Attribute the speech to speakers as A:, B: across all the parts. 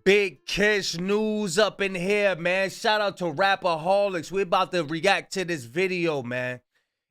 A: Big Kish news up in here, man. Shout out to Rapperholics. We're about to react to this video, man.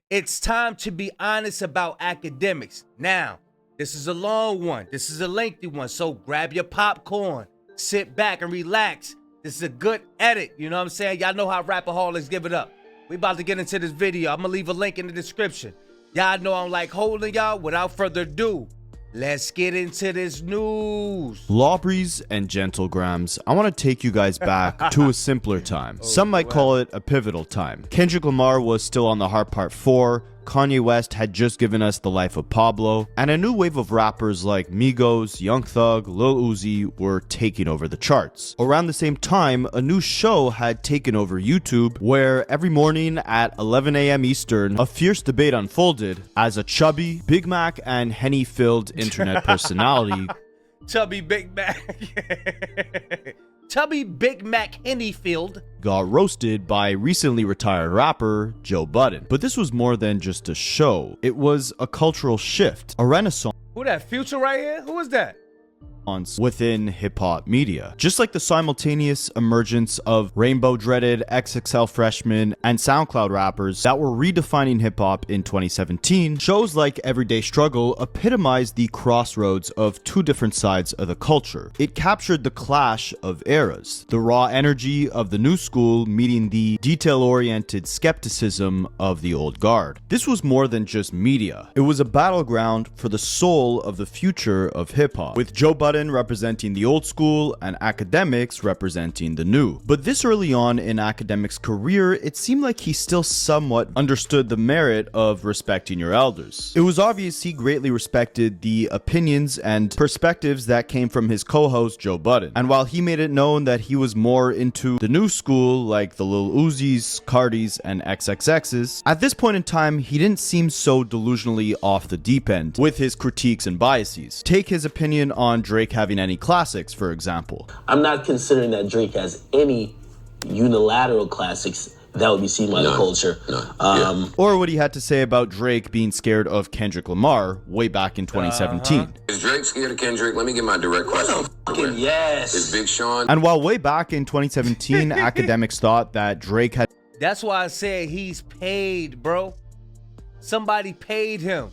A: It's time to be honest about Akademiks. Now, this is a long one. This is a lengthy one. So grab your popcorn, sit back and relax. This is a good edit. You know what I'm saying? Y'all know how Rapperholics give it up. We about to get into this video. I'm gonna leave a link in the description. Y'all know I'm like holding y'all. Without further ado, let's get into this news.
B: Lawbreeze and Gentlegrams, I want to take you guys back to a simpler time. Some might call it a pivotal time. Kendrick Lamar was still on the Hard Part 4, Kanye West had just given us The Life of Pablo, and a new wave of rappers like Migos, Young Thug, Lil Uzi were taking over the charts. Around the same time, a new show had taken over YouTube, where every morning at 11 a.m. Eastern, a fierce debate unfolded as a chubby, Big Mac and Henny-filled internet personality
A: Chubby Big Mac. Chubby Big Mac Hennyfield
B: got roasted by recently retired rapper Joe Budden. But this was more than just a show. It was a cultural shift, a renaissance.
A: Who that, Future right here? Who is that?
B: Within hip-hop media. Just like the simultaneous emergence of rainbow-dreaded XXL freshmen and SoundCloud rappers that were redefining hip-hop in 2017, shows like Everyday Struggle epitomized the crossroads of two different sides of the culture. It captured the clash of eras, the raw energy of the new school meeting the detail-oriented skepticism of the old guard. This was more than just media. It was a battleground for the soul of the future of hip-hop, with Joe Budden representing the old school and Akademiks representing the new. But this early on in Akademiks' career, it seemed like he still somewhat understood the merit of respecting your elders. It was obvious he greatly respected the opinions and perspectives that came from his co-host Joe Budden. And while he made it known that he was more into the new school, like the Lil Uzis, Cardis, and XXXs, at this point in time, he didn't seem so delusionally off the deep end with his critiques and biases. Take his opinion on Drake having any classics, for example.
C: I'm not considering that Drake has any unilateral classics that would be seen by the culture.
B: Or what he had to say about Drake being scared of Kendrick Lamar way back in 2017.
D: Is Drake scared of Kendrick? Let me get my direct question.
C: Yes.
D: Is Big Sean?
B: And while way back in 2017, Akademiks thought that Drake had...
A: That's why I said he's paid, bro. Somebody paid him.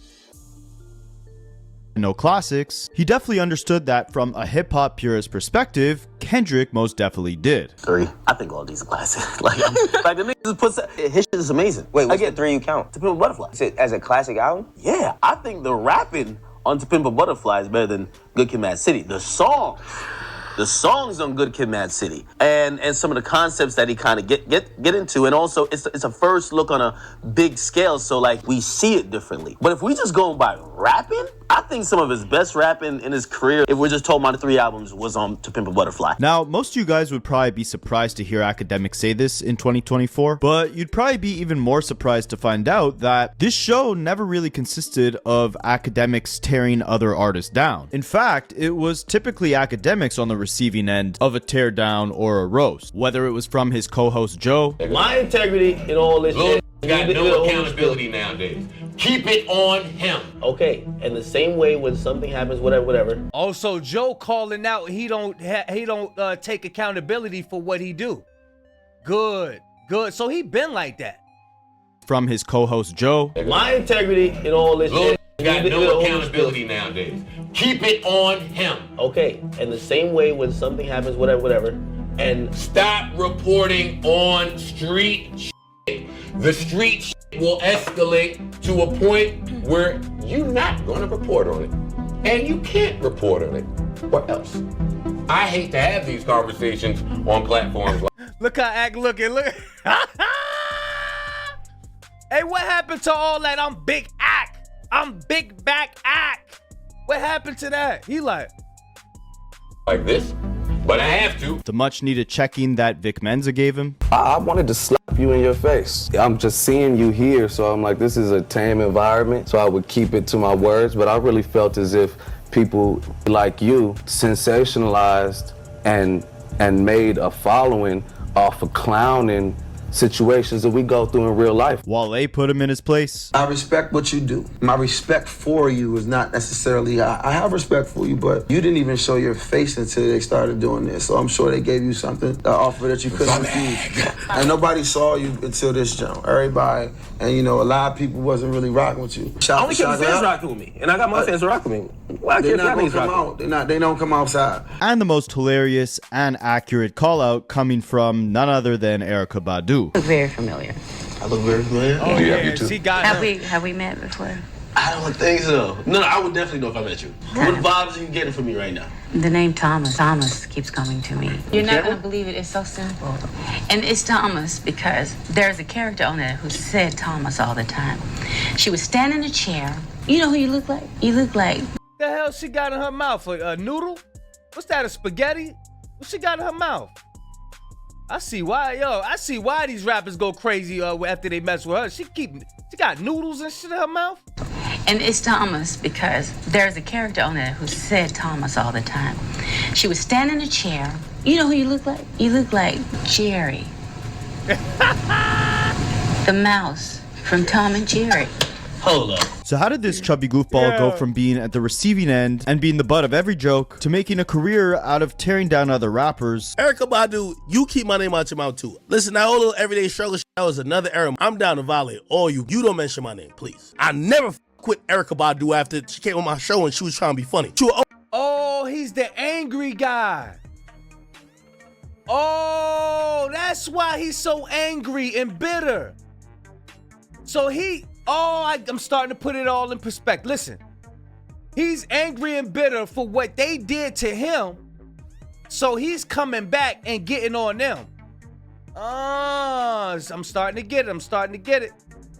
B: No classics, he definitely understood that from a hip-hop purist perspective, Kendrick most definitely did.
C: 3. I think all these are classics. like the niggas puts his shit is amazing.
E: Wait, what's the 3 you count?
C: To Pimp a Butterfly.
E: As a classic album?
C: Yeah, I think the rapping on To Pimp a Butterfly is better than Good Kid, Mad City. The songs on Good Kid, Mad City, and some of the concepts that he kind of get into, and also it's a first look on a big scale, so like we see it differently. But if we just go by rapping, I think some of his best rapping in his career, if we're just told about the 3 albums, was on To Pimp a Butterfly.
B: Now, most of you guys would probably be surprised to hear Akademiks say this in 2024, but you'd probably be even more surprised to find out that this show never really consisted of Akademiks tearing other artists down. In fact, it was typically Akademiks on the receiving end of a teardown or a roast, whether it was from his co-host Joe.
C: My integrity in all this shit.
D: Got no accountability nowadays. Keep it on him.
C: Okay, and the same way when something happens, whatever.
A: Also, Joe calling out he don't take accountability for what he do. Good. So he been like that.
B: From his co-host Joe.
C: My integrity in all this shit.
D: Got no accountability nowadays. Keep it on him.
C: Okay, and the same way when something happens, whatever. And
D: stop reporting on street shit. The street shit will escalate to a point where you're not going to report on it. And you can't report on it. What else? I hate to have these conversations on platforms like...
A: Look how Act looking. Look. Hey, what happened to all that? I'm Big Act. I'm Big Back Act. What happened to that? He like
D: this, but I have to.
B: The much needed checking that Vic Mensa gave him.
F: I wanted to slap you in your face. I'm just seeing you here, so I'm like, this is a tame environment, so I would keep it to my words, but I really felt as if people like you sensationalized and made a following off of clowning situations that we go through in real life.
B: Wale put him in his place.
G: I respect what you do. My respect for you is not necessarily, I have respect for you, but you didn't even show your face until they started doing this. So I'm sure they gave you something, an offer that you couldn't refuse. And nobody saw you until this jump. Everybody, and you know, a lot of people wasn't really rocking with you.
C: I only keep the fans rocking with me, and I got my fans rocking with me. Why
G: They're
C: can't
G: not
C: y'all
G: gonna
C: niggas
G: come
C: rock
G: out. They don't come outside.
B: And the most hilarious and accurate call out coming from none other than Erykah Badu.
H: Look very familiar.
C: I look very familiar.
A: Oh yeah, she got him.
H: Have we met before?
C: I don't think so. No, I would definitely know if I met you. What vibes are you getting from me right now?
H: The name Thomas keeps coming to me. You're not gonna believe it. It's so simple. And it's Thomas because there's a character on there who said Thomas all the time. She would stand in a chair. You know who you look like? You look like...
A: The hell she got in her mouth? A noodle? What's that, a spaghetti? What she got in her mouth? I see why these rappers go crazy after they mess with her. She got noodles and shit in her mouth.
H: And it's Thomas because there's a character on there who said Thomas all the time. She would stand in a chair. You know who you look like? You look like Jerry. The mouse from Tom and Jerry.
C: Hold up.
B: So how did this chubby goofball go from being at the receiving end and being the butt of every joke to making a career out of tearing down other rappers?
I: Erykah Badu, you keep my name out your mouth too. Listen, that whole little everyday struggle shit, that was another era. I'm down to violate all you. You don't mention my name, please. I never quit Erykah Badu after she came on my show and she was trying to be funny.
A: Oh, he's the angry guy. Oh, that's why he's so angry and bitter. So I'm starting to put it all in perspective. Listen, he's angry and bitter for what they did to him. So he's coming back and getting on them. I'm starting to get it.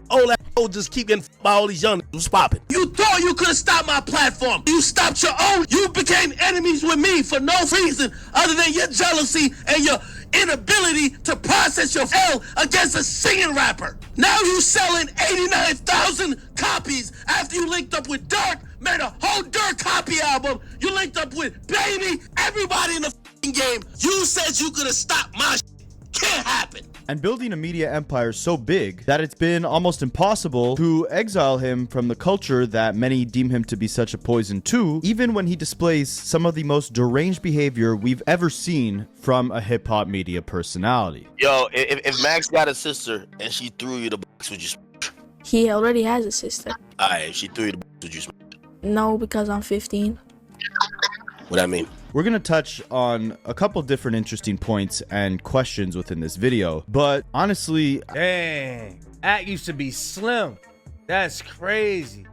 I: Oh, that just keep getting by all these young who's popping. You thought you could have stopped my platform. You stopped your own. You became enemies with me for no reason other than your jealousy and your inability to process your L against a singing rapper. Now you selling 89,000 copies after you linked up with Dirk, made a whole Dirk copy album. You linked up with Baby, everybody in the game. You said you could have stopped my shit. Can't happen.
B: And building a media empire so big that it's been almost impossible to exile him from the culture that many deem him to be such a poison to, even when he displays some of the most deranged behavior we've ever seen from a hip-hop media personality.
C: Yo, if Max got a sister and she threw you the box, would you smash?
J: He already has a sister.
C: Alright, if she threw you the box, would you smash?
J: No, because I'm 15.
C: What I mean?
B: We're going to touch on a couple different interesting points and questions within this video, but honestly,
A: dang, Ak used to be slim. That's crazy.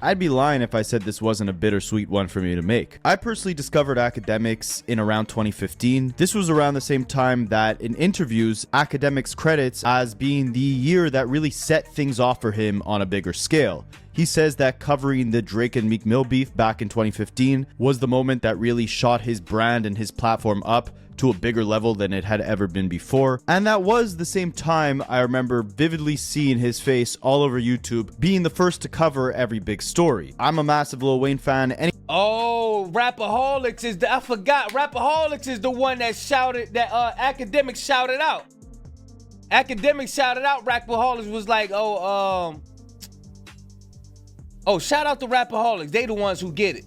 B: I'd be lying if I said this wasn't a bittersweet one for me to make. I personally discovered Akademiks in around 2015. This was around the same time that in interviews, Akademiks credits as being the year that really set things off for him on a bigger scale. He says that covering the Drake and Meek Mill beef back in 2015 was the moment that really shot his brand and his platform up to a bigger level than it had ever been before. And that was the same time I remember vividly seeing his face all over YouTube, being the first to cover every big story. I'm a massive Lil Wayne fan.
A: Oh, Rapaholics is I forgot. Rapaholics is the one that shouted, that Akademiks shouted out. Akademiks shouted out. Rapaholics was like, oh, shout out to Rapaholics. They the ones who get it.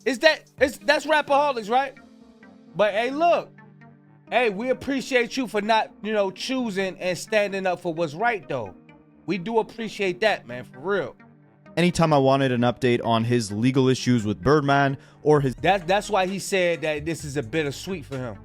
A: That's Rapaholics, right? But hey, look. Hey, we appreciate you for not, choosing and standing up for what's right, though. We do appreciate that, man, for real.
B: Anytime I wanted an update on his legal issues with Birdman or his...
A: That's why he said that this is a bittersweet for him.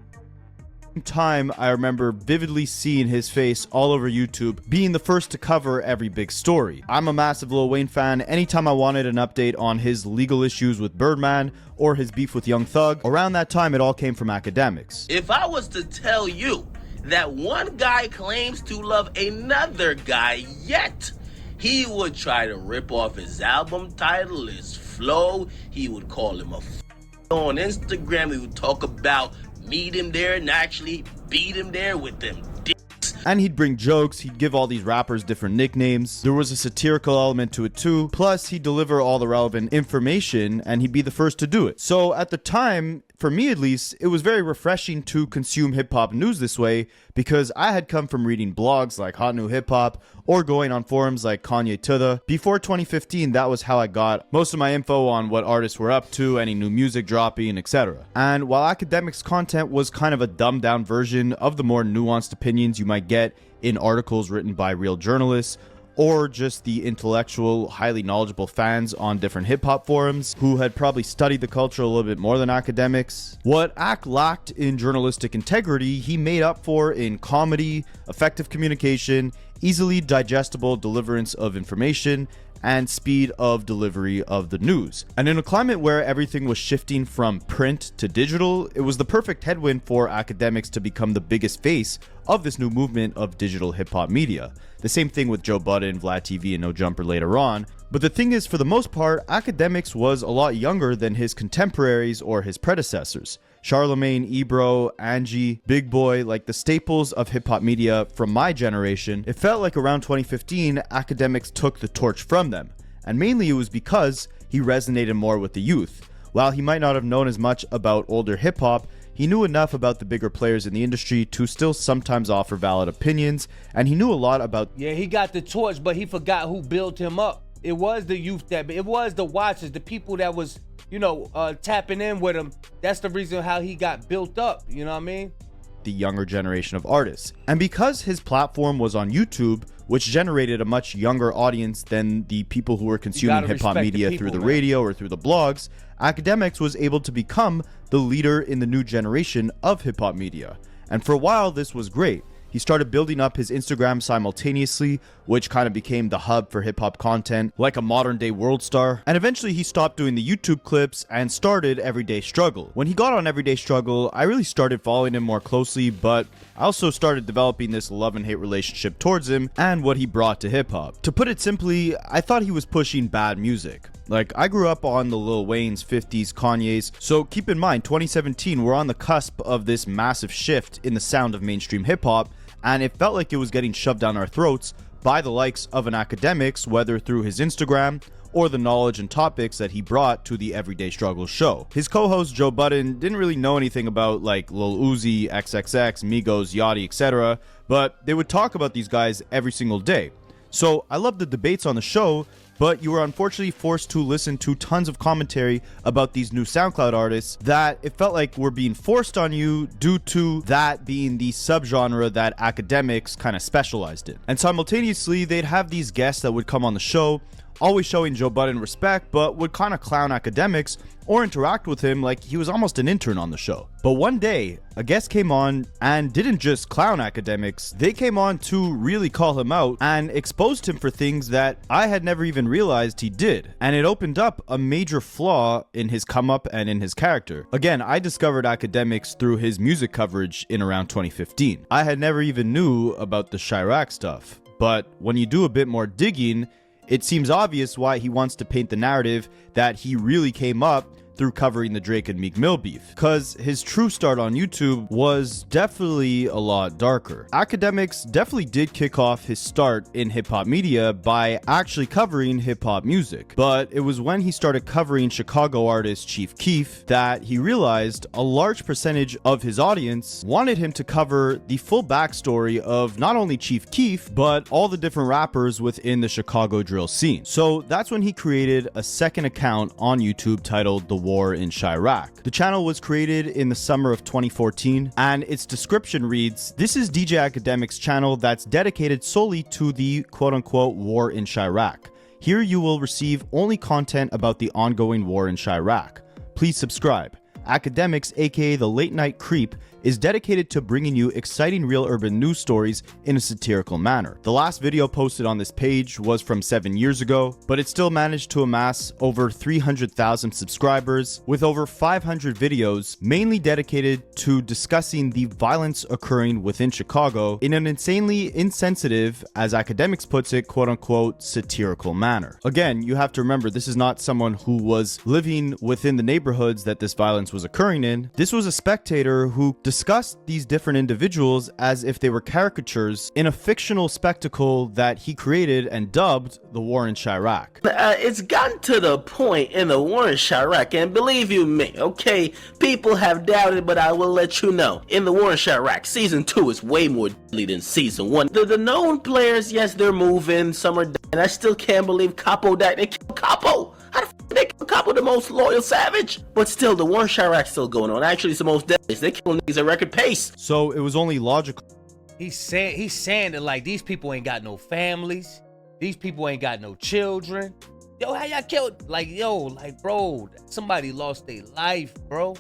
B: Time I remember vividly seeing his face all over YouTube, being the first to cover every big story. I'm a massive Lil Wayne fan. Anytime I wanted an update on his legal issues with Birdman or his beef with Young Thug, around that time it all came from Akademiks.
C: If I was to tell you that one guy claims to love another guy, yet he would try to rip off his album title, his flow, he would call him a on Instagram, he would talk about meet him there and actually beat him there with them dicks.
B: And he'd bring jokes, he'd give all these rappers different nicknames. There was a satirical element to it too. Plus, he'd deliver all the relevant information and he'd be the first to do it. So at the time, for me at least, it was very refreshing to consume hip-hop news this way because I had come from reading blogs like Hot New Hip Hop or going on forums like Kanye Tuda. Before 2015, that was how I got most of my info on what artists were up to, any new music dropping, etc. And while Akademiks' content was kind of a dumbed-down version of the more nuanced opinions you might get in articles written by real journalists, or just the intellectual, highly knowledgeable fans on different hip-hop forums who had probably studied the culture a little bit more than Akademiks. What Ak lacked in journalistic integrity, he made up for in comedy, effective communication, easily digestible deliverance of information, and speed of delivery of the news. And in a climate where everything was shifting from print to digital, it was the perfect headwind for Akademiks to become the biggest face of this new movement of digital hip-hop media. The same thing with Joe Budden, Vlad TV, and No Jumper later on. But the thing is, for the most part, Akademiks was a lot younger than his contemporaries or his predecessors. Charlemagne, Ebro, Angie, Big Boy, like the staples of hip-hop media from my generation. It felt like around 2015, Akademiks took the torch from them. And mainly it was because he resonated more with the youth. While he might not have known as much about older hip-hop, he knew enough about the bigger players in the industry to still sometimes offer valid opinions, and he knew a lot about...
A: Yeah, he got the torch, but he forgot who built him up. It was the youth it was the watchers, the people that was, tapping in with him. That's the reason how he got built up, you know what I mean?
B: The younger generation of artists. And because his platform was on YouTube, which generated a much younger audience than the people who were consuming hip-hop media through the radio or through the blogs, Akademiks was able to become the leader in the new generation of hip-hop media. And for a while, this was great. He started building up his Instagram simultaneously, which kind of became the hub for hip-hop content, like a modern-day world star. And eventually he stopped doing the YouTube clips and started Everyday Struggle. When he got on Everyday Struggle, I really started following him more closely, but I also started developing this love and hate relationship towards him and what he brought to hip-hop. To put it simply, I thought he was pushing bad music. Like, I grew up on the Lil Wayne's, 50s, Kanye's, so keep in mind, 2017, we're on the cusp of this massive shift in the sound of mainstream hip-hop, and it felt like it was getting shoved down our throats by the likes of an Akademiks, whether through his Instagram or the knowledge and topics that he brought to the Everyday Struggle show. His co-host Joe Budden didn't really know anything about like Lil Uzi, XXX, Migos, Yachty, etc., but they would talk about these guys every single day. So I loved the debates on the show, but you were unfortunately forced to listen to tons of commentary about these new SoundCloud artists that it felt like were being forced on you due to that being the subgenre that Akademiks kind of specialized in. And simultaneously, they'd have these guests that would come on the show, always showing Joe Budden respect, but would kind of clown Akademiks or interact with him like he was almost an intern on the show. But one day, a guest came on and didn't just clown Akademiks, they came on to really call him out and exposed him for things that I had never even realized he did. And it opened up a major flaw in his come up and in his character. Again, I discovered Akademiks through his music coverage in around 2015. I had never even knew about the chiraq stuff. But when you do a bit more digging, it seems obvious why he wants to paint the narrative that he really came up through covering the Drake and Meek Mill beef, because his true start on YouTube was definitely a lot darker. Akademiks definitely did kick off his start in hip-hop media by actually covering hip-hop music, but it was when he started covering Chicago artist Chief Keef that he realized a large percentage of his audience wanted him to cover the full backstory of not only Chief Keef, but all the different rappers within the Chicago drill scene. So that's when he created a second account on YouTube titled The War in Chiraq. The channel was created in the summer of 2014, and its description reads, "This is DJ Akademiks' channel that's dedicated solely to the quote-unquote war in Chiraq. Here you will receive only content about the ongoing war in Chiraq. Please subscribe. Akademiks, aka the Late Night Creep, is dedicated to bringing you exciting real urban news stories in a satirical manner." The last video posted on this page was from 7 years ago, but it still managed to amass over 300,000 subscribers with over 500 videos mainly dedicated to discussing the violence occurring within Chicago in an insanely insensitive, as Akademiks puts it, quote-unquote satirical manner. Again, you have to remember this is not someone who was living within the neighborhoods that this violence violence was occurring in, this was a spectator who discussed these different individuals as if they were caricatures in a fictional spectacle that he created and dubbed the war in Chiraq.
I: It's gotten to the point in the war in Chiraq, and believe you me, okay, people have doubted, but I will let you know, in the war in Chiraq, season 2 is way more deadly than season 1. The known players, yes, they're moving, some are dead, and I still can't believe Capo died. They killed Capo. How the f*** they kill Capo, the most loyal savage? But still, the war in Chiraq's still going on. Actually, it's the most deadly. They kill niggas at record pace.
B: So it was only logical.
A: He's saying that like these people ain't got no families, these people ain't got no children. Yo, how y'all killed? Like, yo, like, bro, somebody lost their life, bro.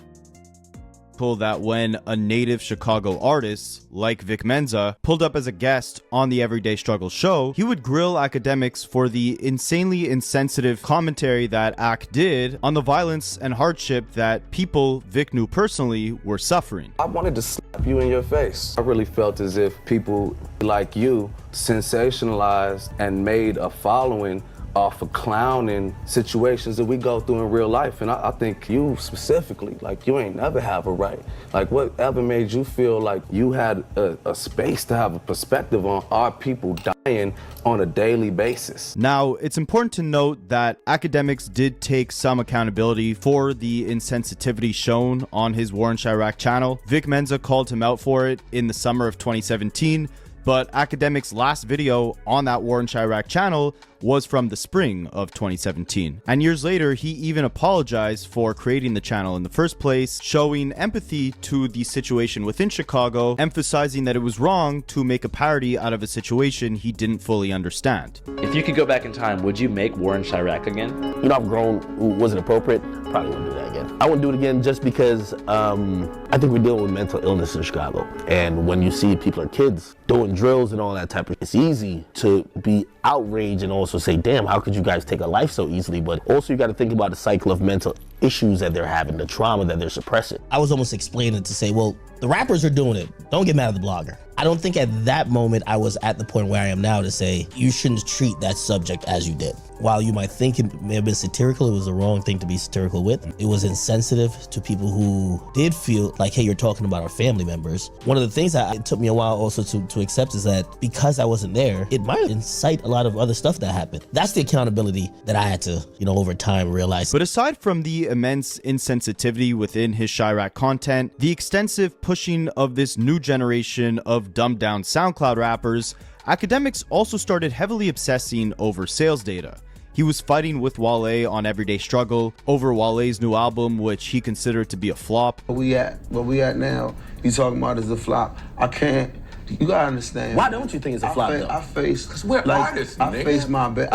B: That when a native Chicago artist like Vic Menza pulled up as a guest on the Everyday Struggle show, he would grill Akademiks for the insanely insensitive commentary that Ak did on the violence and hardship that people Vic knew personally were suffering.
F: I wanted to slap you in your face. I really felt as if people like you sensationalized and made a following off of clowning situations that we go through in real life. And I think you specifically, like, you ain't never have a right. Like, whatever made you feel like you had a space to have a perspective on our people dying on a daily basis?
B: Now, it's important to note that Akademiks did take some accountability for the insensitivity shown on his War in Chiraq channel. Vic Menza called him out for it in the summer of 2017, but Akademiks' last video on that War in Chiraq channel was from the spring of 2017. And years later, he even apologized for creating the channel in the first place, showing empathy to the situation within Chicago, emphasizing that it was wrong to make a parody out of a situation he didn't fully understand.
K: If you could go back in time, would you make War in Chiraq again?
C: You know, I've grown. Was it appropriate? Probably wouldn't do that again. I wouldn't do it again just because I think we're dealing with mental illness in Chicago. And when you see people are kids doing drills and all that type of, it's easy to be outraged and also say, damn, how could you guys take a life so easily? But also you got to think about the cycle of mental issues that they're having, the trauma that they're suppressing.
I: I was almost explaining to say, well, the rappers are doing it. Don't get mad at the blogger. I don't think at that moment I was at the point where I am now to say you shouldn't treat that subject as you did. While you might think it may have been satirical, it was the wrong thing to be satirical with. It was insensitive to people who did feel like, hey, you're talking about our family members. One of the things that it took me a while also to accept is that because I wasn't there, it might incite a lot of other stuff that happened. That's the accountability that I had to, over time realize.
B: But aside from the immense insensitivity within his Chiraq content, the extensive pushing of this new generation of dumbed down SoundCloud rappers, Akademiks also started heavily obsessing over sales data. He was fighting with Wale on Everyday Struggle over Wale's new album, which he considered to be a flop.
G: Where we at now, you talking about is a flop. I can't, you gotta understand.
C: Why don't you think it's a flop though?
G: I face,
D: because we're artists,
G: I face my bad.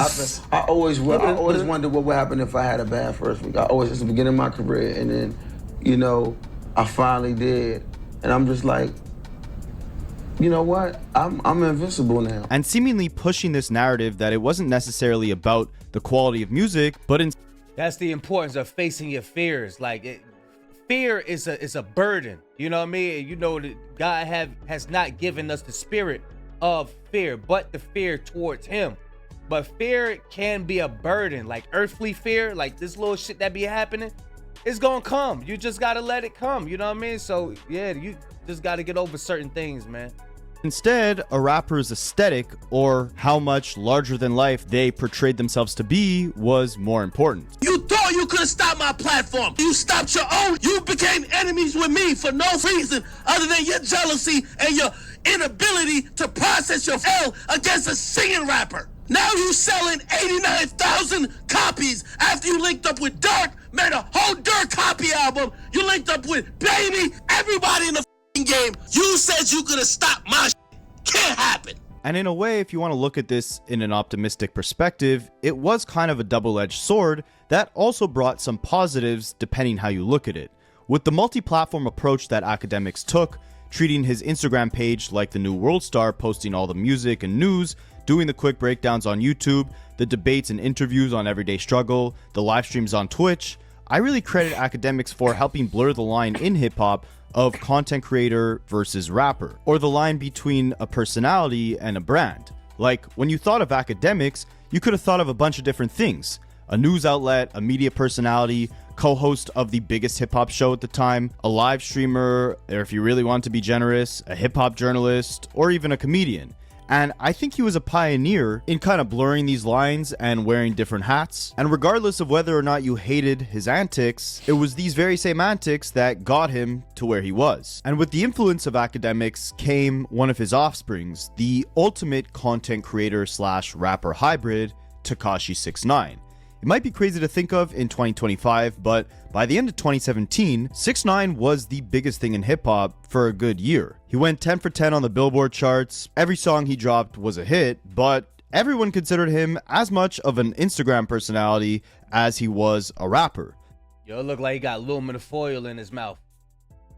G: I always wondered what would happen if I had a bad first week. I always, it's the beginning of my career, and then, I finally did. And I'm just like, you know what? I'm invincible now.
B: And seemingly pushing this narrative that it wasn't necessarily about the quality of music, but
A: that's the importance of facing your fears. Like, fear is a burden. You know what I mean? That God has not given us the spirit of fear, but the fear towards Him. But fear can be a burden, like earthly fear, like this little shit that be happening. It's gonna come. You just gotta let it come. You know what I mean? So yeah, you just gotta get over certain things, man.
B: Instead, a rapper's aesthetic, or how much larger than life they portrayed themselves to be, was more important.
I: You thought you could have stopped my platform. You stopped your own. You became enemies with me for no reason other than your jealousy and your inability to process your hell against a singing rapper. Now you selling 89,000 copies after you linked up with Dirk, made a whole Dirk copy album. You linked up with Baby, everybody in the game. You said you could have stopped my shit. Can't happen.
B: And in a way, if you want to look at this in an optimistic perspective, it was kind of a double-edged sword that also brought some positives depending how you look at it. With the multi-platform approach that Akademiks took, treating his Instagram page like the new world star, posting all the music and news, doing the quick breakdowns on YouTube, the debates and interviews on Everyday Struggle, the live streams on Twitch, I really credit Akademiks for helping blur the line in hip-hop of content creator versus rapper, or the line between a personality and a brand. Like, when you thought of Akademiks, you could have thought of a bunch of different things: a news outlet, a media personality, co-host of the biggest hip-hop show at the time, a live streamer, or if you really want to be generous, a hip-hop journalist, or even a comedian. And I think he was a pioneer in kind of blurring these lines and wearing different hats. And regardless of whether or not you hated his antics, it was these very same antics that got him to where he was. And with the influence of Akademiks came one of his offsprings, the ultimate content creator slash rapper hybrid, Tekashi 6ix9ine. It might be crazy to think of in 2025, but by the end of 2017, 6ix9ine was the biggest thing in hip-hop for a good year. He went 10 for 10 on the Billboard charts, every song he dropped was a hit, but everyone considered him as much of an Instagram personality as he was a rapper.
A: Yo, it look like he got aluminum foil in his mouth.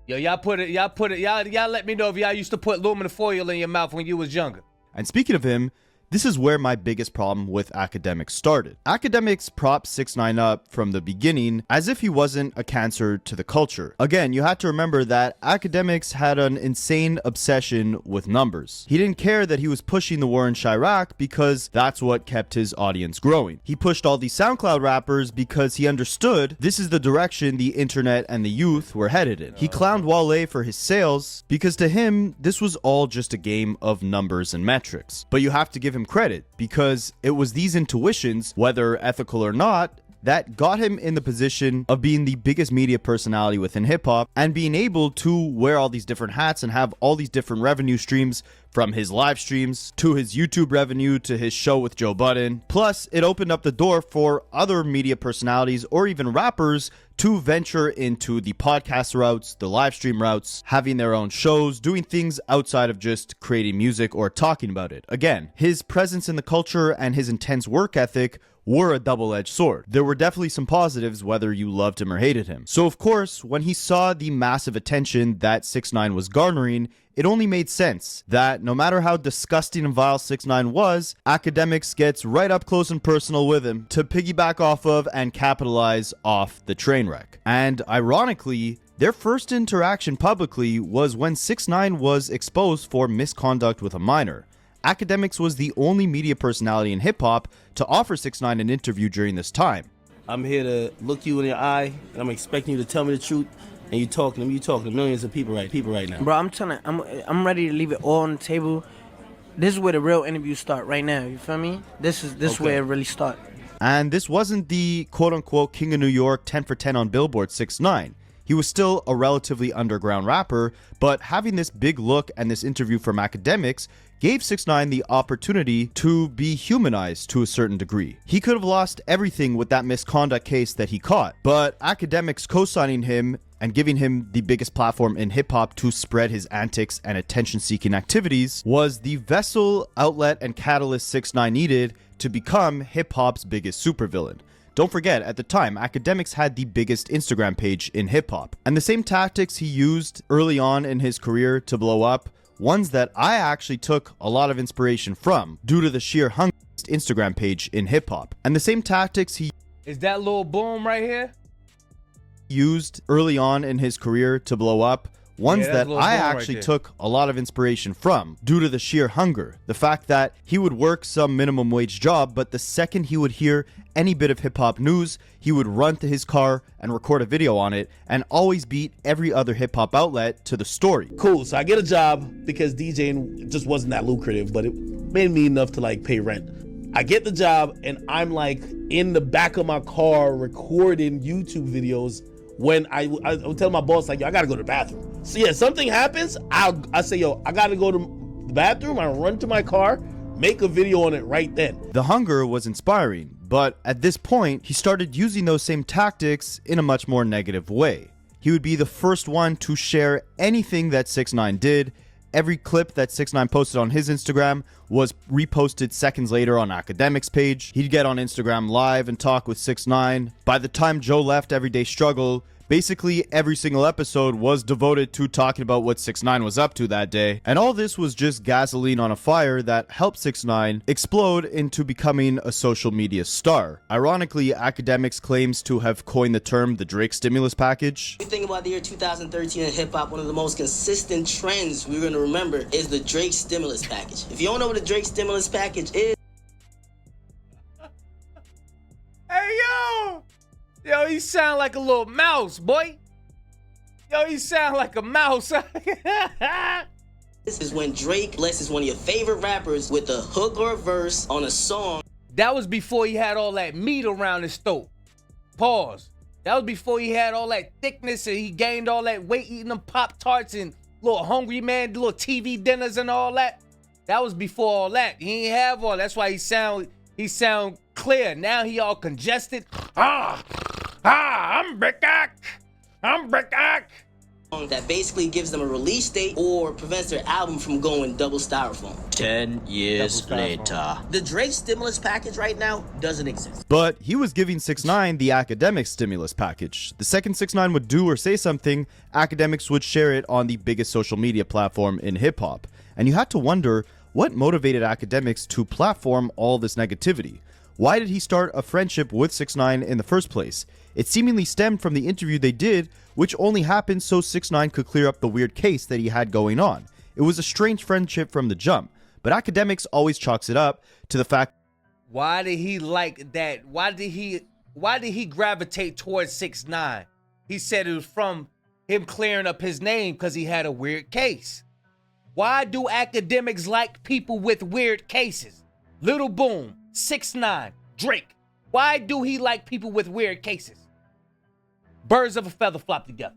A: Yo, y'all let me know if y'all used to put aluminum foil in your mouth when you was younger.
B: And speaking of him, this is where my biggest problem with Akademiks started. Akademiks propped 6ix9ine up from the beginning as if he wasn't a cancer to the culture. Again, you have to remember that Akademiks had an insane obsession with numbers. He didn't care that he was pushing the war in Chiraq because that's what kept his audience growing. He pushed all these SoundCloud rappers because he understood this is the direction the internet and the youth were headed in. He clowned Wale for his sales because to him, this was all just a game of numbers and metrics. But you have to give him credit because it was these intuitions, whether ethical or not, that got him in the position of being the biggest media personality within hip-hop and being able to wear all these different hats and have all these different revenue streams, from his live streams to his YouTube revenue to his show with Joe Budden. Plus, it opened up the door for other media personalities or even rappers to venture into the podcast routes, the live stream routes, having their own shows, doing things outside of just creating music or talking about it. Again, his presence in the culture and his intense work ethic were a double-edged sword. There were definitely some positives whether you loved him or hated him. So of course, when he saw the massive attention that 6ix9ine was garnering, it only made sense that no matter how disgusting and vile 6ix9ine was, Akademiks gets right up close and personal with him to piggyback off of and capitalize off the train wreck. And ironically, their first interaction publicly was when 6ix9ine was exposed for misconduct with a minor. Akademiks was the only media personality in hip-hop to offer 6ix9ine an interview during this time.
I: I'm here to look you in your eye, and I'm expecting you to tell me the truth. And you talking to millions of people right now.
L: Bro, I'm ready to leave it all on the table. This is where the real interviews start right now. You feel me? This is where it really starts.
B: And this wasn't the quote-unquote King of New York 10 for 10 on Billboard 6ix9ine. He was still a relatively underground rapper, but having this big look and this interview from Akademiks gave 6ix9ine the opportunity to be humanized to a certain degree. He could have lost everything with that misconduct case that he caught, but Akademiks co-signing him and giving him the biggest platform in hip-hop to spread his antics and attention-seeking activities was the vessel, outlet, and catalyst 6ix9ine needed to become hip-hop's biggest supervillain. Don't forget, at the time, Akademiks had the biggest Instagram page in hip-hop. And the same tactics he used early on in his career to blow up, ones that I actually took a lot of inspiration from due to the sheer hunger Instagram page in hip-hop. And the same tactics he
A: Is that little boom right here?
B: used early on in his career to blow up, ones that I actually
A: right
B: took a lot of inspiration from due to the sheer hunger. The fact that he would work some minimum wage job, but the second he would hear any bit of hip-hop news, he would run to his car and record a video on it and always beat every other hip-hop outlet to the story.
I: Cool, so I get a job because DJing just wasn't that lucrative, but it made me enough to like pay rent. I get the job and I'm like in the back of my car recording YouTube videos when I would tell my boss, like, yo, I gotta go to the bathroom. So yeah, something happens, I say, yo, I gotta go to the bathroom. I run to my car, make a video on it right then.
B: The hunger was inspiring, but at this point, he started using those same tactics in a much more negative way. He would be the first one to share anything that 6ix9ine did. Every clip that 6ix9ine posted on his Instagram was reposted seconds later on Akademiks' page. He'd get on Instagram Live and talk with 6ix9ine. By the time Joe left Everyday Struggle, basically every single episode was devoted to talking about what 6ix9ine was up to that day. And all this was just gasoline on a fire that helped 6ix9ine explode into becoming a social media star. Ironically, Akademiks claims to have coined the term the Drake stimulus package.
M: If you think about the year 2013 in hip-hop, one of the most consistent trends we're going to remember is the Drake stimulus package. If you don't know what the Drake stimulus package is...
A: Hey, yo! Yo, he he sound like a little mouse, boy. Yo, he sound like a mouse.
M: This is when Drake blesses one of your favorite rappers with a hook or a verse on a song.
A: That was before he had all that meat around his throat. Pause. That was before he had all that thickness and he gained all that weight eating them Pop-Tarts and little hungry man, little TV dinners and all that. That was before all that. He ain't have all. That's why he sound clear. Now he all congested. I'm Brick-Ack. I'm Brick-Ack.
M: That basically gives them a release date or prevents their album from going double styrofoam.
N: 10 years later.
M: The Drake stimulus package right now doesn't exist.
B: But he was giving 6ix9ine the Akademiks stimulus package. The second 6ix9ine would do or say something, Akademiks would share it on the biggest social media platform in hip-hop. And you had to wonder, what motivated Akademiks to platform all this negativity? Why did he start a friendship with 6ix9ine in the first place? It seemingly stemmed from the interview they did, which only happened so 6ix9ine could clear up the weird case that he had going on. It was a strange friendship from the jump, but Akademiks always chalks it up to the fact.
A: Why did he like that? Why did he gravitate towards 6ix9ine? He said it was from him clearing up his name because he had a weird case. Why do Akademiks like people with weird cases? Little Boom, 6ix9ine, Drake. Why do he like people with weird cases? Birds of a feather flop together.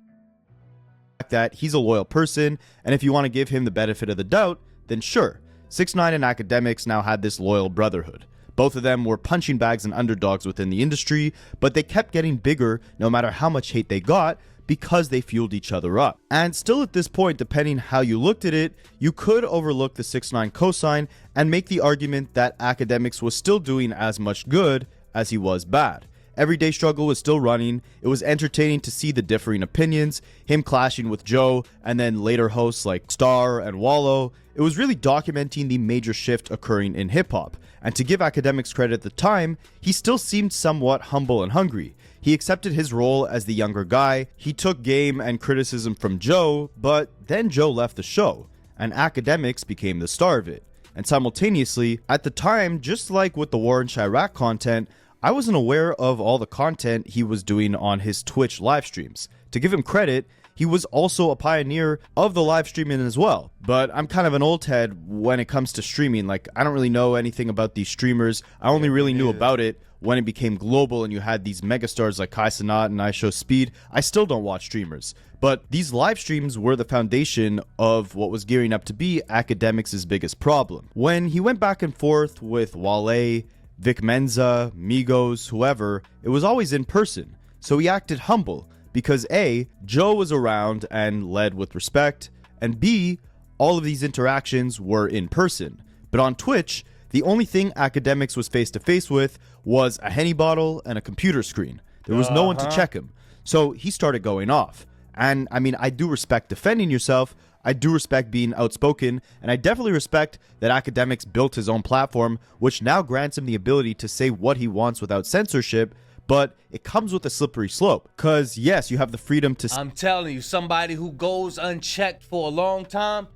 B: That he's a loyal person, and if you want to give him the benefit of the doubt, then sure. 6ix9ine and Akademiks now had this loyal brotherhood. Both of them were punching bags and underdogs within the industry, but they kept getting bigger no matter how much hate they got because they fueled each other up. And still at this point, depending how you looked at it, you could overlook the 6ix9ine cosign and make the argument that Akademiks was still doing as much good as he was bad. Everyday Struggle was still running. It was entertaining to see the differing opinions, him clashing with Joe, and then later hosts like Star and Wallow. It was really documenting the major shift occurring in hip-hop. And to give Akademiks credit at the time, he still seemed somewhat humble and hungry. He accepted his role as the younger guy, he took game and criticism from Joe, but then Joe left the show, and Akademiks became the star of it. And simultaneously, at the time, just like with the War in Chiraq content, I wasn't aware of all the content he was doing on his Twitch live streams. To give him credit, he was also a pioneer of the live streaming as well. But I'm kind of an old head when it comes to streaming. Like, I don't really know anything about these streamers. I only really knew about it when it became global and you had these megastars like Kai Cenat and IShowSpeed. I still don't watch streamers. But these live streams were the foundation of what was gearing up to be Akademiks' biggest problem. When he went back and forth with Wale, Vic Menza, Migos, whoever, it was always in person. So he acted humble because A, Joe was around and led with respect, and B, all of these interactions were in person. But on Twitch, the only thing Akademiks was face to face with was a Henny bottle and a computer screen. There was no one to check him. So he started going off. And I mean, I do respect defending yourself. I do respect being outspoken, and I definitely respect that Akademiks built his own platform, which now grants him the ability to say what he wants without censorship, but it comes with a slippery slope. Because, yes, you have the freedom to...
A: I'm telling you, somebody who goes unchecked for a long time,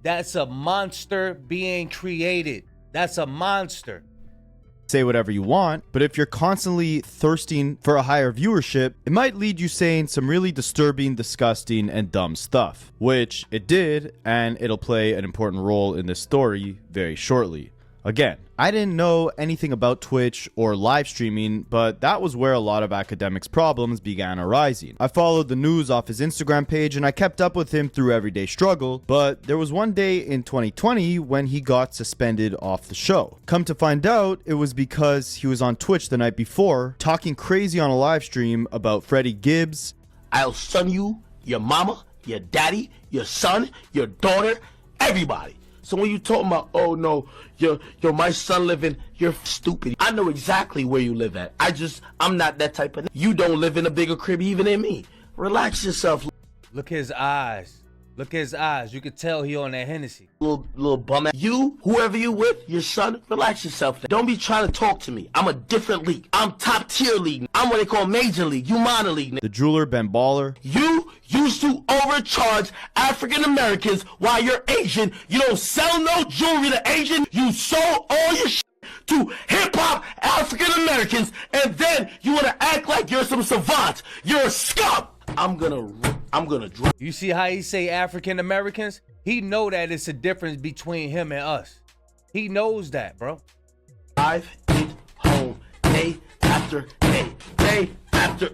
A: that's a monster being created. That's a monster.
B: Say whatever you want, but if you're constantly thirsting for a higher viewership, it might lead you saying some really disturbing, disgusting, and dumb stuff, which it did, and it'll play an important role in this story very shortly. Again, I didn't know anything about Twitch or live streaming, but that was where a lot of Akademiks' problems began arising. I followed the news off his Instagram page and I kept up with him through Everyday Struggle, but there was one day in 2020 when he got suspended off the show. Come to find out, it was because he was on Twitch the night before, talking crazy on a live stream about Freddie Gibbs.
I: I'll son you, your mama, your daddy, your son, your daughter, everybody. So when you talking about, oh no, you're my son living, you're stupid. I know exactly where you live at. I'm not that type of. You don't live in a bigger crib even than me. Relax yourself.
A: Look his eyes. Look his eyes. You could tell he on that Hennessy.
I: Little bum ass. You, whoever you with, your son, relax yourself. Don't be trying to talk to me. I'm a different league. I'm top tier league. I'm what they call major league. You minor league.
B: The jeweler Ben Baller.
I: You used to overcharge African Americans while you're Asian. You don't sell no jewelry to Asian. You sold all your shit to hip-hop African Americans, and then you want to act like you're some savant. You're a scum. I'm gonna drop.
A: You see how he say African Americans? He know that it's a difference between him and us. He knows that, bro.
I: Drive it home day after day, day after.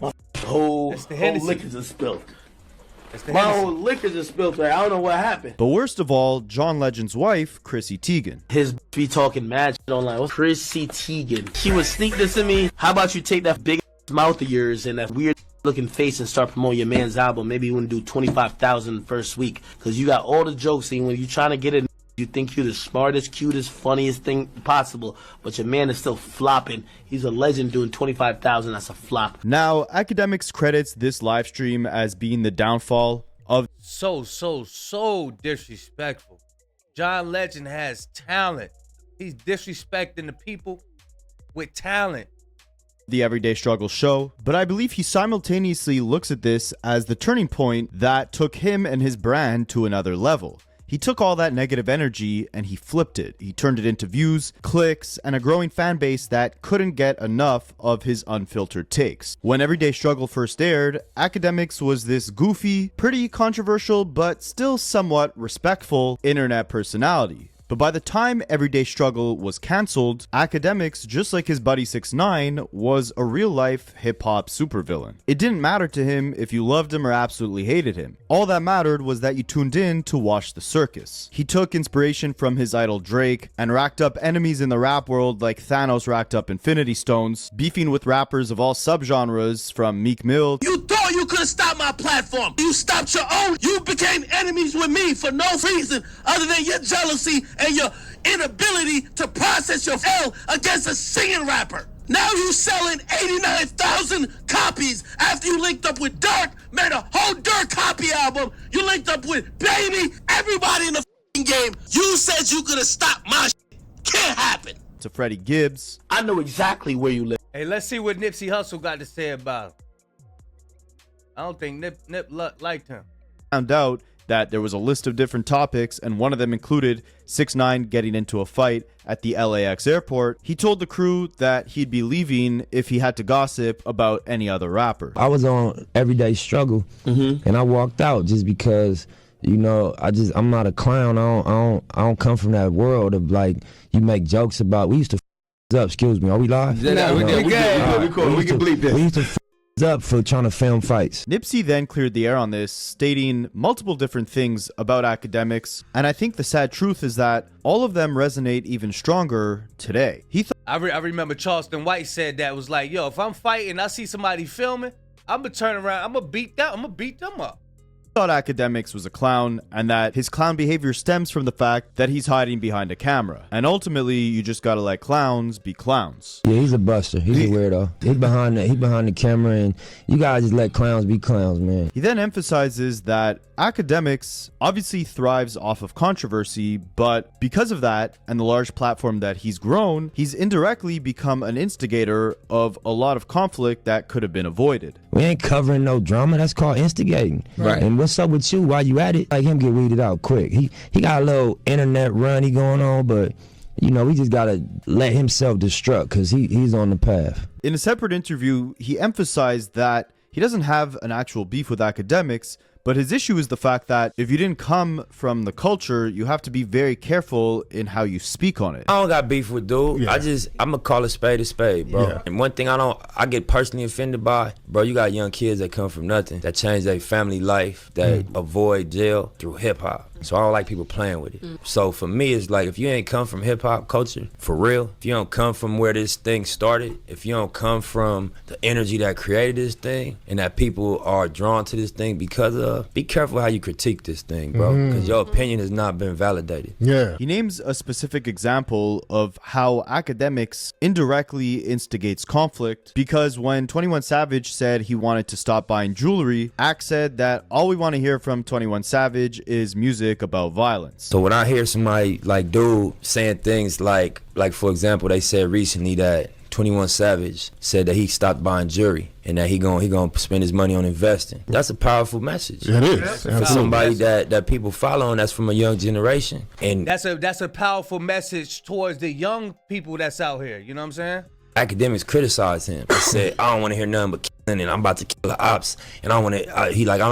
I: My whole liquor just spilled. My whole liquor just spilled. I don't know what happened.
B: But worst of all, John Legend's wife, Chrissy Teigen.
I: His be talking mad shit online. Chrissy Teigen. She would sneak this in me. How about you take that big mouth of yours and that weird looking face and start promoting your man's album? Maybe you wouldn't do 25,000 first week, because you got all the jokes, and when you're trying to get it, you think you're the smartest, cutest, funniest thing possible, but your man is still flopping. He's a legend doing 25,000. That's a flop.
B: Now, Akademiks credits this live stream as being the downfall of
A: so disrespectful. John Legend has talent. He's disrespecting the people with talent.
B: The Everyday Struggle show, but I believe he simultaneously looks at this as the turning point that took him and his brand to another level. He took all that negative energy and he flipped it. He turned it into views, clicks, and a growing fan base that couldn't get enough of his unfiltered takes. When Everyday Struggle first aired, Akademiks was this goofy, pretty controversial, but still somewhat respectful internet personality. But by the time Everyday Struggle was cancelled, Akademiks, just like his buddy 6ix9ine, was a real-life hip-hop supervillain. It didn't matter to him if you loved him or absolutely hated him. All that mattered was that you tuned in to watch the circus. He took inspiration from his idol Drake and racked up enemies in the rap world like Thanos racked up Infinity Stones, beefing with rappers of all subgenres from Meek Mill.
I: You thought you could have stopped my platform. You stopped your own. You became enemies with me for no reason other than your jealousy and your inability to process your L against a singing rapper. Now you selling 89,000 copies after you linked up with Dirk, made a whole Dirk copy album. You linked up with Baby, everybody in the game. You said you could have stopped my shit. Can't happen.
B: To Freddie Gibbs.
I: I know exactly where you live.
A: Hey, let's see what Nipsey Hussle got to say about him. I don't think Nip liked him.
B: Found out that there was a list of different topics, and one of them included 6ix9ine getting into a fight at the LAX airport. He told the crew that he'd be leaving if he had to gossip about any other rapper.
O: I was on Everyday Struggle, and I walked out just because, you know, I'm not a clown. I don't come from that world of like you make jokes about. We used to up. Excuse me, are we live?
G: Yeah, we can bleep this.
O: We used to up for trying to film fights.
B: Nipsey then cleared the air on this, stating multiple different things about Akademiks, and I think the sad truth is that all of them resonate even stronger today.
A: I remember Charleston White said that, was like, yo, if I'm fighting, I see somebody filming, I'm gonna turn around, I'm gonna beat them up.
B: Thought Akademiks was a clown, and that his clown behavior stems from the fact that he's hiding behind a camera. And ultimately, you just gotta let clowns be clowns.
O: Yeah, he's a buster. He's a weirdo. He behind the camera, and you gotta just let clowns be clowns, man.
B: He then emphasizes that Akademiks obviously thrives off of controversy, but because of that and the large platform that he's grown, he's indirectly become an instigator of a lot of conflict that could have been avoided.
O: We ain't covering no drama. That's called instigating. Right. And what's up with you? While you at it, like him get weeded out quick. He got a little internet run going on, but you know, we just gotta let himself destruct because he's on the path.
B: In a separate interview, he emphasized that he doesn't have an actual beef with Akademiks, but his issue is the fact that if you didn't come from the culture, you have to be very careful in how you speak on it.
P: I don't got beef with dude. Yeah. I'm gonna call a spade, bro. Yeah. And one thing I get personally offended by, bro, you got young kids that come from nothing, that change their family life, that avoid jail through hip hop. So I don't like people playing with it. So for me, it's like, if you ain't come from hip hop culture, for real, if you don't come from where this thing started, if you don't come from the energy that created this thing, and that people are drawn to this thing because of, be careful how you critique this thing, bro, because your opinion has not been validated.
B: Yeah. He names a specific example of how Akademiks indirectly instigates conflict, because when 21 Savage said he wanted to stop buying jewelry, Ak said that all we want to hear from 21 Savage is music about violence.
P: So when I hear somebody like dude saying things like for example, they said recently that 21 Savage said that he stopped buying jewelry and that he gonna spend his money on investing. That's a powerful message.
Q: It is.
P: For somebody that people follow, and that's from a young generation. And
A: that's a powerful message towards the young people that's out here. You know what I'm saying?
P: Academics criticized him. They said, I don't want to hear nothing but killing, and I'm about to kill the ops. And I don't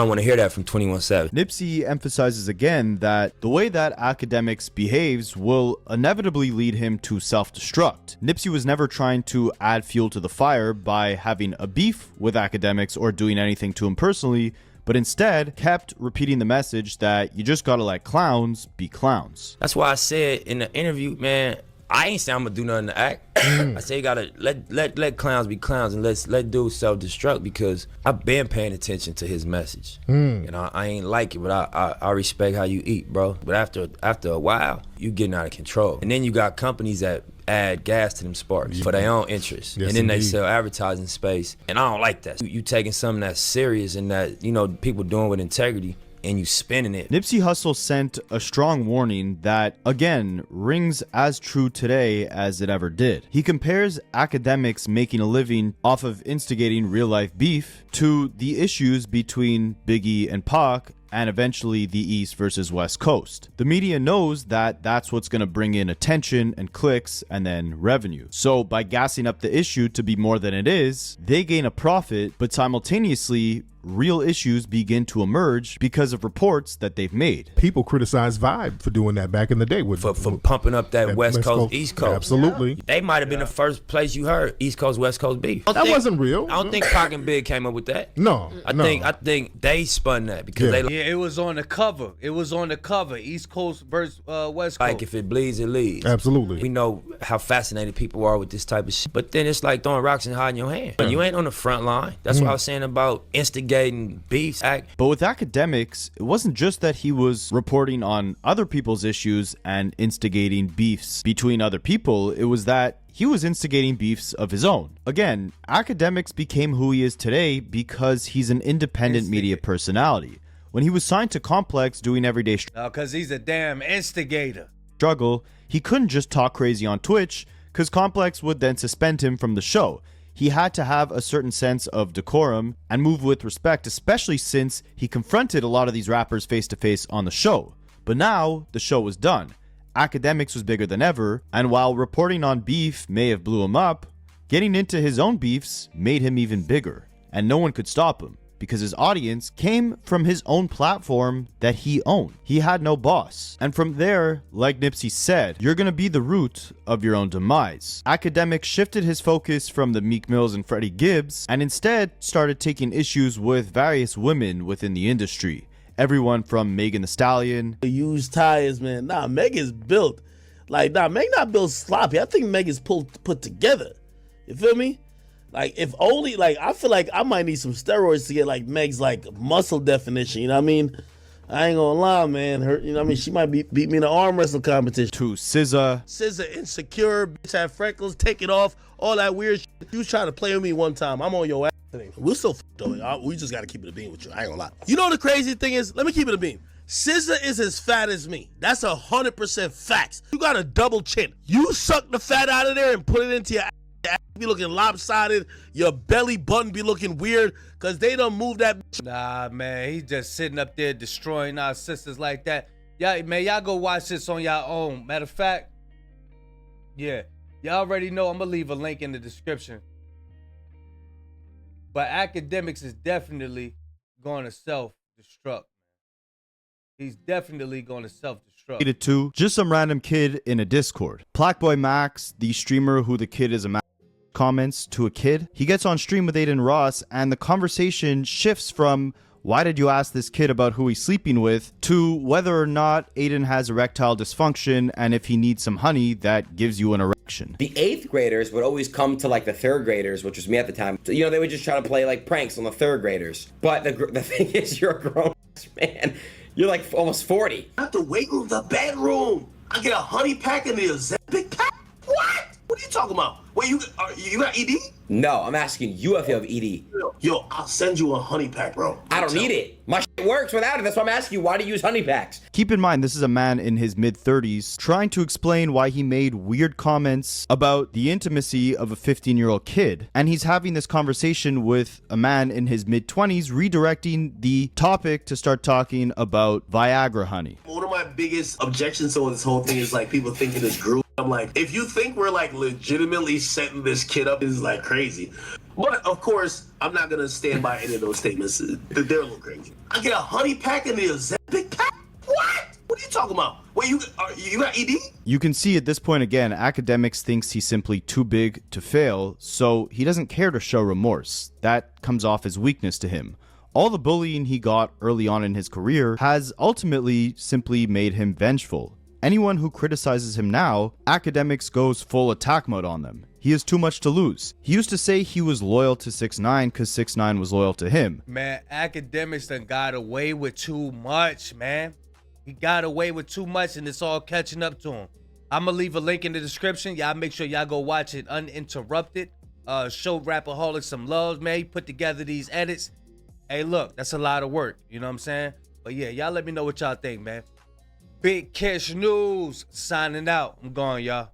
P: want to hear that from 21 Savage.
B: Nipsey emphasizes again that the way that Academics behaves will inevitably lead him to self-destruct. Nipsey was never trying to add fuel to the fire by having a beef with Academics or doing anything to him personally, but instead kept repeating the message that you just gotta let clowns be clowns.
P: That's why I said in the interview, man, I ain't saying I'm gonna do nothing to act. I say you gotta let clowns be clowns and let dudes self-destruct, because I've been paying attention to his message. You know, I ain't like it, but I respect how you eat, bro. But after a while, you getting out of control. And then you got companies that add gas to them sparks for their own interests.
Q: Yes,
P: and then
Q: indeed.
P: they sell advertising space. And I don't like that. You taking something that's serious and that, you know, people doing with integrity, and you spinning it.
B: Nipsey Hussle sent a strong warning that, again, rings as true today as it ever did. He compares Academics making a living off of instigating real-life beef to the issues between Biggie and Pac, and eventually the East versus West Coast. The media knows that that's what's going to bring in attention and clicks and then revenue. So by gassing up the issue to be more than it is, they gain a profit, but simultaneously real issues begin to emerge because of reports that they've made.
Q: People criticize Vibe for doing that back in the day.
P: For pumping up that West Coast, East Coast.
Q: Absolutely.
P: They might have been the first place you heard East Coast, West Coast beef.
Q: That wasn't real.
P: I don't think Pac and Big came up with that.
Q: No.
P: I think they spun that because
A: Yeah, it was on the cover. It was on the cover. East Coast versus West Coast.
P: Like if it bleeds, it leads.
Q: Absolutely.
P: We know how fascinated people are with this type of shit. But then it's like throwing rocks and hiding your hand. But you ain't on the front line. That's what I was saying about instigating beefs.
B: But with Academics, it wasn't just that he was reporting on other people's issues and instigating beefs between other people. It was that he was instigating beefs of his own. Again, Academics became who he is today because he's an independent media personality. When he was signed to Complex doing Everyday
A: because he's a damn instigator.
B: Struggle, he couldn't just talk crazy on Twitch because Complex would then suspend him from the show. He had to have a certain sense of decorum and move with respect, especially since he confronted a lot of these rappers face to face on the show. But now the show was done. Academics was bigger than ever, and while reporting on beef may have blew him up, getting into his own beefs made him even bigger, and no one could stop him because his audience came from his own platform that he owned. He had no boss. And from there, like Nipsey said, you're gonna be the root of your own demise. Academics shifted his focus from the Meek Mills and Freddie Gibbs and instead started taking issues with various women within the industry. Everyone from Megan Thee Stallion.
I: Used tires, man. Nah, Meg is built. Meg not built sloppy. I think Meg is put together. You feel me? Like, if only, like, I feel like I might need some steroids to get, like, Meg's, like, muscle definition, you know what I mean? I ain't gonna lie, man. Her, you know what I mean? She might beat me in an arm wrestle competition.
B: To SZA.
I: SZA insecure, bitch had freckles, take it off, all that weird shit. You was trying to play with me one time. I'm on your ass today. We're still though. We just gotta keep it a beam with you. I ain't gonna lie. You know the crazy thing is? Let me keep it a beam. SZA is as fat as me. That's 100% facts. You got a double chin. You suck the fat out of there and put it into your ass. Your ass be looking lopsided, your belly button be looking weird, cause they done move that.
A: Nah, man, he just sitting up there destroying our sisters like that. Yeah, man, y'all go watch this on your own. Matter of fact, yeah, y'all already know. I'm gonna leave a link in the description. But Academics is definitely going to self-destruct. He's definitely going to self-destruct.
B: To just some random kid in a Discord. Blackboy Max, the streamer who the kid is a comments to a kid. He gets on stream with Aiden Ross and the conversation shifts from why did you ask this kid about who he's sleeping with to whether or not Aiden has erectile dysfunction and if he needs some honey that gives you an erection.
R: The 8th graders would always come to like the 3rd graders, which was me at the time. So, you know, they would just try to play like pranks on the 3rd graders. But the thing is, you're a grown man. You're like almost 40.
I: Not the weight room, the bedroom. I get a honey pack and the Ozempic pack. What? What are you talking about? Wait, you got ED?
R: No, I'm asking you if you have ED.
I: Yo, I'll send you a honey pack, bro.
R: I don't need it. My shit works without it. That's why I'm asking you, why do you use honey packs?
B: Keep in mind, this is a man in his mid-30s trying to explain why he made weird comments about the intimacy of a 15-year-old kid. And he's having this conversation with a man in his mid-20s, redirecting the topic to start talking about Viagra honey.
I: One of my biggest objections to this whole thing is like people thinking it's groovy. I'm like, if you think we're like legitimately setting this kid up, is like crazy. But of course, I'm not gonna stand by any of those statements. They're a little crazy. I get a honey pack and the Ozempic pack? What? What are you talking about? Wait, you got ED?
B: You can see at this point again, Akademiks thinks he's simply too big to fail, so he doesn't care to show remorse. That comes off as weakness to him. All the bullying he got early on in his career has ultimately simply made him vengeful. Anyone who criticizes him now, Akademiks goes full attack mode on them. He has too much to lose. He used to say he was loyal to 6ix9ine because 6ix9ine was loyal to him.
A: Man, Akademiks done got away with too much, man. He got away with too much and it's all catching up to him. I'm gonna leave a link in the description. Y'all make sure y'all go watch it uninterrupted. Show Rapaholic some love, man. He put together these edits. Hey, look, that's a lot of work. You know what I'm saying? But yeah, y'all let me know what y'all think, man. Big Kish News signing out. I'm gone, y'all.